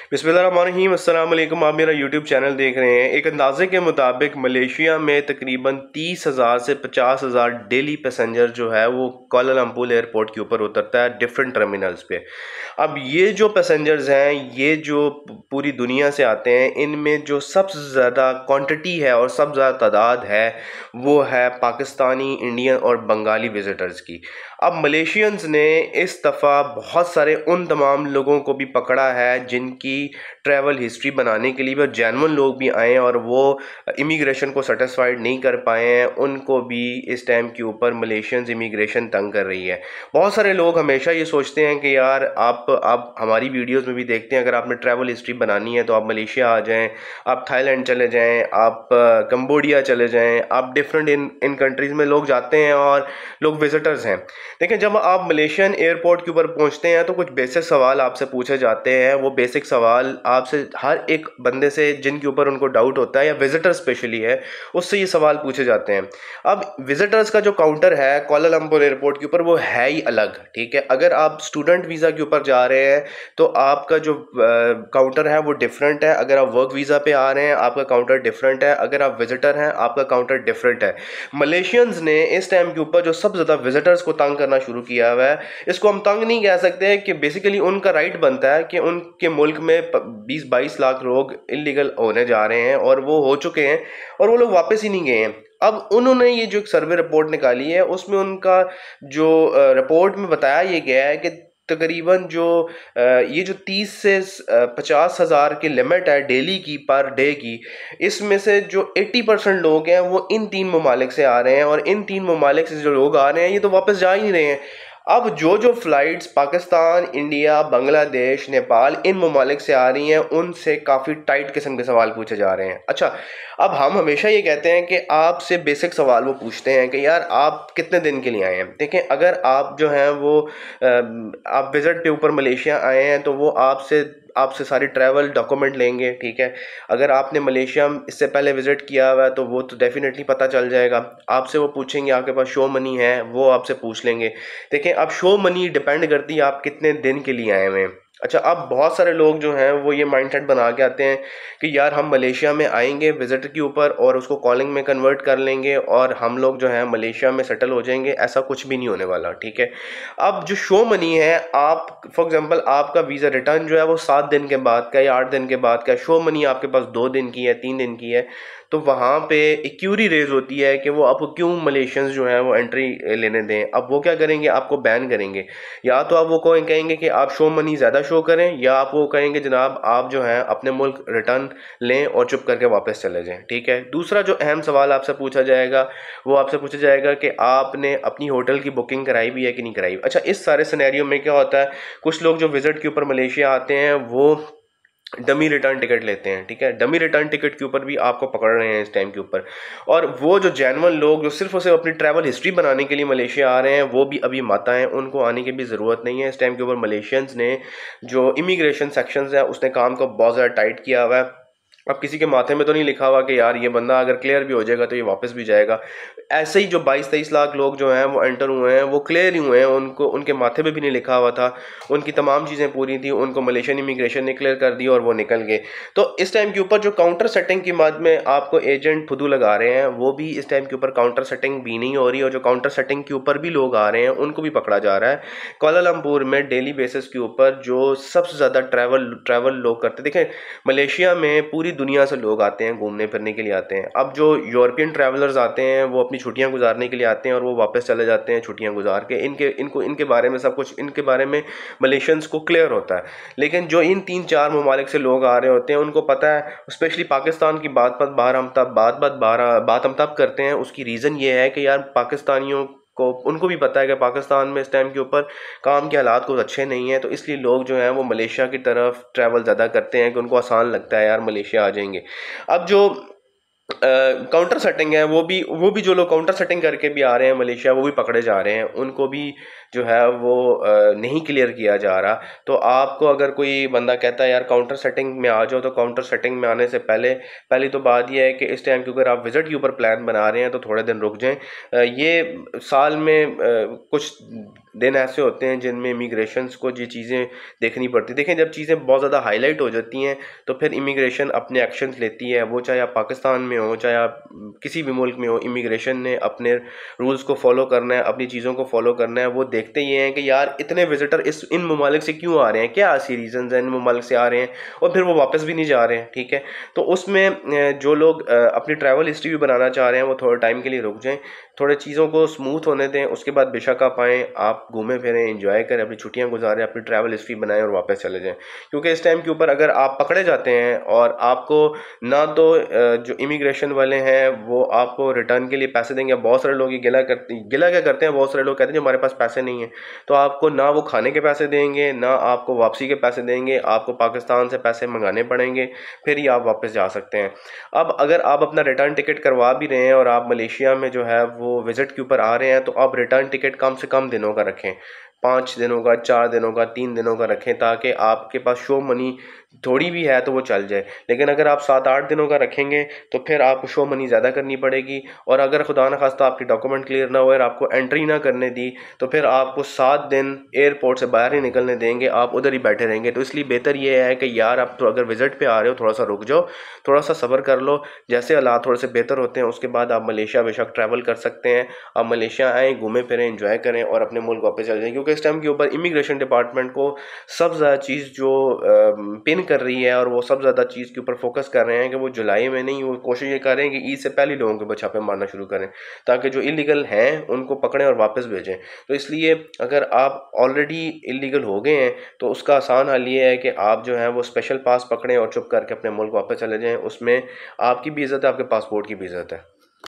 बिस्मिल्लाहिर्रहमानिर्रहीम, अस्सलाम वालेकुम। आप मेरा यूट्यूब चैनल देख रहे हैं। एक अंदाजे के मुताबिक मलेशिया में तकरीबन 30,000 से 50,000 डेली पैसेंजर जो है वो कोलालमपुर एयरपोर्ट के ऊपर उतरता है डिफरेंट टर्मिनल्स पे। अब ये जो पैसेंजर्स हैं, ये जो पूरी दुनिया से आते हैं, इनमें जो सबसे ज़्यादा क्वांटिटी है और सबसे ज़्यादा तादाद है वो है पाकिस्तानी, इंडियन और बंगाली विजिटर्स की। अब मलेशियंस ने इस दफ़ा बहुत सारे उन तमाम लोगों को भी पकड़ा है जिनकी ट्रैवल हिस्ट्री बनाने के लिए भी जेन्युइन लोग भी आए हैं और वो इमिग्रेशन को सेटिस्फाइड नहीं कर पाए हैं। उनको भी इस टाइम के ऊपर मलेशियंस इमिग्रेशन तंग कर रही है। बहुत सारे लोग हमेशा ये सोचते हैं कि यार आप हमारी वीडियोस में भी देखते हैं, अगर आपने ट्रैवल हिस्ट्री बनानी है तो आप मलेशिया आ जाएं, आप थाईलैंड चले जाएं, आप कंबोडिया चले जाएं, आप डिफरेंट इन कंट्रीज़ में लोग जाते हैं और लोग विजिटर्स हैं। देखिए, जब आप मलेशियन एयरपोर्ट के ऊपर पहुंचते हैं तो कुछ बेसिक सवाल आपसे पूछे जाते हैं। वो बेसिक सवाल आपसे हर एक बंदे से जिनके ऊपर उनको डाउट होता है या विजिटर स्पेशली है, उससे ये सवाल पूछे जाते हैं। अब विजिटर्स का जो काउंटर है कोलालमपुर एयरपोर्ट के ऊपर वो है ही अलग, ठीक है। अगर आप स्टूडेंट वीज़ा के ऊपर जा रहे हैं तो आपका जो काउंटर है वो डिफरेंट है। अगर आप वर्क वीज़ा पे आ रहे हैं आपका काउंटर डिफरेंट है। अगर आप विजिटर हैं आपका काउंटर डिफरेंट है। मलेशियंस ने इस टाइम के ऊपर जो सबसे ज़्यादा विजिटर्स को तंग करना शुरू किया हुआ है, इसको हम तंग नहीं कह सकते कि बेसिकली उनका राइट बनता है कि उनके मुल्क में 20-22 लाख लोग इलीगल होने जा रहे हैं और वो हो चुके हैं और वो लोग वापस ही नहीं गए हैं। अब उन्होंने ये जो एक सर्वे रिपोर्ट निकाली है उसमें उनका जो रिपोर्ट में बताया ये गया है कि तकरीबन जो ये जो 30 से 50,000 की लिमिट है डेली की, पर डे की, इसमें से जो 80% लोग हैं वो इन 3 ममालिक से आ रहे हैं और इन 3 ममालिक से जो लोग आ रहे हैं ये तो वापस जा ही नहीं रहे हैं। अब जो फ़्लाइट्स पाकिस्तान, इंडिया, बांग्लादेश, नेपाल इन ममालिक से आ रही हैं उनसे काफ़ी टाइट किस्म के सवाल पूछे जा रहे हैं। अच्छा, अब हम हमेशा ये कहते हैं कि आपसे बेसिक सवाल वो पूछते हैं कि यार आप कितने दिन के लिए आए हैं। देखें, अगर आप जो हैं वो आप विज़िट पे ऊपर मलेशिया आए हैं तो वो आपसे आपसे सारी ट्रैवल डॉक्यूमेंट लेंगे, ठीक है। अगर आपने मलेशिया इससे पहले विज़िट किया हुआ है तो वो तो डेफिनेटली पता चल जाएगा। आपसे वो पूछेंगे आपके पास शो मनी है, वो आपसे पूछ लेंगे। देखिए, अब शो मनी डिपेंड करती है आप कितने दिन के लिए आए हुए हैं। अच्छा, अब बहुत सारे लोग जो हैं वो ये माइंडसेट बना के आते हैं कि यार हम मलेशिया में आएंगे विजिट के ऊपर और उसको कॉलिंग में कन्वर्ट कर लेंगे और हम लोग जो है मलेशिया में सेटल हो जाएंगे। ऐसा कुछ भी नहीं होने वाला, ठीक है। अब जो शो मनी है, आप फॉर एग्जांपल आपका वीज़ा रिटर्न जो है वो 7 दिन के बाद का या 8 दिन के बाद का, शो मनी आपके पास 2 दिन की है, 3 दिन की है, तो वहाँ पे एक क्यूरी रेज होती है कि वो आपको क्यों मलेशियंस जो हैं वो एंट्री लेने दें। अब वो क्या करेंगे, आपको बैन करेंगे। या तो आप वो कहेंगे कि आप शो मनी ज़्यादा शो करें, या आप वो कहेंगे जनाब आप जो हैं अपने मुल्क रिटर्न लें और चुप करके वापस चले जाएं, ठीक है। दूसरा जो अहम सवाल आपसे पूछा जाएगा वो आपसे पूछा जाएगा कि आपने अपनी होटल की बुकिंग कराई भी है कि नहीं कराई। अच्छा, इस सारे सिनेरियो में क्या होता है, कुछ लोग जो विजिट के ऊपर मलेशिया आते हैं वो डमी रिटर्न टिकट लेते हैं, ठीक है। डमी रिटर्न टिकट के ऊपर भी आपको पकड़ रहे हैं इस टाइम के ऊपर। और वो जो जेन्युइन लोग जो सिर्फ और सिर्फ अपनी ट्रैवल हिस्ट्री बनाने के लिए मलेशिया आ रहे हैं वो भी अभी मत आए, उनको आने की भी ज़रूरत नहीं है। इस टाइम के ऊपर मलेशियंस ने जो इमिग्रेशन सेक्शंस है उसने काम को बहुत ज़्यादा टाइट किया हुआ है। अब किसी के माथे में तो नहीं लिखा हुआ कि यार ये बंदा अगर क्लियर भी हो जाएगा तो ये वापस भी जाएगा। ऐसे ही जो 22-23 लाख लोग जो हैं वो एंटर हुए हैं वो क्लियर ही हुए हैं, उनको उनके माथे पे भी नहीं लिखा हुआ था, उनकी तमाम चीज़ें पूरी थी, उनको मलेशियन इमिग्रेशन ने क्लियर कर दी और वो निकल गए। तो इस टाइम के ऊपर जो काउंटर सेटिंग की मद में आपको एजेंट फुदू लगा रहे हैं वो भी इस टाइम के ऊपर काउंटर सेटिंग भी नहीं हो रही, और जो काउंटर सेटिंग के ऊपर भी लोग आ रहे हैं उनको भी पकड़ा जा रहा है। कोलालमपुर में डेली बेसिस के ऊपर जो सबसे ज़्यादा ट्रैवल लोग करते, देखें मलेशिया में पूरी दुनिया से लोग आते हैं, घूमने फिरने के लिए आते हैं। अब जो यूरोपियन ट्रैवलर्स आते हैं वो अपनी छुट्टियां गुजारने के लिए आते हैं और वो वापस चले जाते हैं छुट्टियां गुजार के। इनके बारे में सब कुछ इनके बारे में मलेशियंस को क्लियर होता है। लेकिन जो इन 3-4 ममालिक से लोग आ रहे होते हैं उनको पता है, स्पेशली पाकिस्तान की बात हम तब करते हैं, उसकी रीज़न ये है कि यार पाकिस्तानियों को उनको भी पता है कि पाकिस्तान में इस टाइम के ऊपर काम के हालात कुछ अच्छे नहीं हैं, तो इसलिए लोग जो हैं वो मलेशिया की तरफ ट्रैवल ज़्यादा करते हैं कि उनको आसान लगता है यार मलेशिया आ जाएंगे। अब जो काउंटर सेटिंग है वो भी जो लोग काउंटर सेटिंग करके भी आ रहे हैं मलेशिया वो भी पकड़े जा रहे हैं, उनको भी जो है वो नहीं क्लियर किया जा रहा। तो आपको अगर कोई बंदा कहता है यार काउंटर सेटिंग में आ जाओ, तो काउंटर सेटिंग में आने से पहली तो बात यह है कि इस टाइम क्योंकि आप विजिट के ऊपर प्लान बना रहे हैं तो थोड़े दिन रुक जाएं। ये साल में कुछ दिन ऐसे होते हैं जिनमें इमिग्रेशंस को ये चीज़ें देखनी पड़ती। देखें, जब चीज़ें बहुत ज़्यादा हाईलाइट हो जाती हैं तो फिर इमिग्रेशन अपने एक्शंस लेती है, वो चाहे आप पाकिस्तान में हो चाहे आप किसी भी मुल्क में हो। इमिग्रेशन ने अपने रूल्स को फॉलो करना है, अपनी चीज़ों को फॉलो करना है। वो देखते ये हैं कि यार इतने विजिटर इन ममालिक से क्यों आ रहे हैं, क्या ऐसी रीजंस हैं इन ममालिक से आ रहे हैं, और फिर वो वापस भी नहीं जा रहे हैं। ठीक है, तो उसमें जो लोग अपनी ट्रैवल हिस्ट्री भी बनाना चाह रहे हैं वो थोड़े टाइम के लिए रुक जाएं, थोड़े चीज़ों को स्मूथ होने दें, उसके बाद बेशक आप आएँ, आप घूमें फिरें, एंजॉय करें, अपनी छुट्टियां गुजारें, अपनी ट्रैवल हिस्ट्री बनाएं और वापस चले जाएं। क्योंकि इस टाइम के ऊपर अगर आप पकड़े जाते हैं और आपको ना तो जो इमिग्रेशन वाले हैं वो आपको रिटर्न के लिए पैसे देंगे। बहुत सारे लोग ये गिला क्या करते हैं, बहुत सारे लोग कहते हैं हमारे पास पैसे नहीं है, तो आपको ना वो खाने के पैसे देंगे ना आपको वापसी के पैसे देंगे, आपको पाकिस्तान से पैसे मंगाने पड़ेंगे, फिर ही आप वापस जा सकते हैं। अब अगर आप अपना रिटर्न टिकट करवा भी रहे हैं और आप मलेशिया में जो है वो विजिट के ऊपर आ रहे हैं, तो आप रिटर्न टिकट कम से कम दिनों का रखें, 5 दिनों का, 4 दिनों का, 3 दिनों का रखें, ताकि आपके पास शो मनी थोड़ी भी है तो वो चल जाए। लेकिन अगर आप 7-8 दिनों का रखेंगे तो फिर आपको शो मनी ज़्यादा करनी पड़ेगी, और अगर खुदा न खास्ता आपकी डॉक्यूमेंट क्लियर ना हो और आपको एंट्री ना करने दी तो फिर आपको 7 दिन एयरपोर्ट से बाहर ही निकलने देंगे, आप उधर ही बैठे रहेंगे। तो इसलिए बेहतर ये है कि यार आप तो अगर विजिट पे आ रहे हो थोड़ा सा रुक जाओ, थोड़ा सा सब्र कर लो, जैसे हालात थोड़े से बेहतर होते हैं उसके बाद आप मलेशिया बेशक ट्रैवल कर सकते हैं। आप मलेशिया आएँ, घूमें फिरें, एंजॉय करें और अपने मुल्क वापस चले जाएँ। क्योंकि इस टाइम के ऊपर इमिग्रेशन डिपार्टमेंट को सबसे ज़्यादा चीज़ जो पिन कर रही है और वो सब ज़्यादा चीज़ के ऊपर फोकस कर रहे हैं कि वो जुलाई में नहीं, वो कोशिश ये कर रहे हैं कि ईद से पहले लोगों के ऊपर छापे मारना शुरू करें, ताकि जो इलीगल हैं उनको पकड़ें और वापस भेजें। तो इसलिए अगर आप ऑलरेडी इलीगल हो गए हैं तो उसका आसान हल ये है कि आप जो है वो स्पेशल पास पकड़ें और चुप करके अपने मुल्क वापस चले जाएँ। उसमें आपकी भी इज़्ज़त है, आपके पासपोर्ट की भी इज़्ज़त है।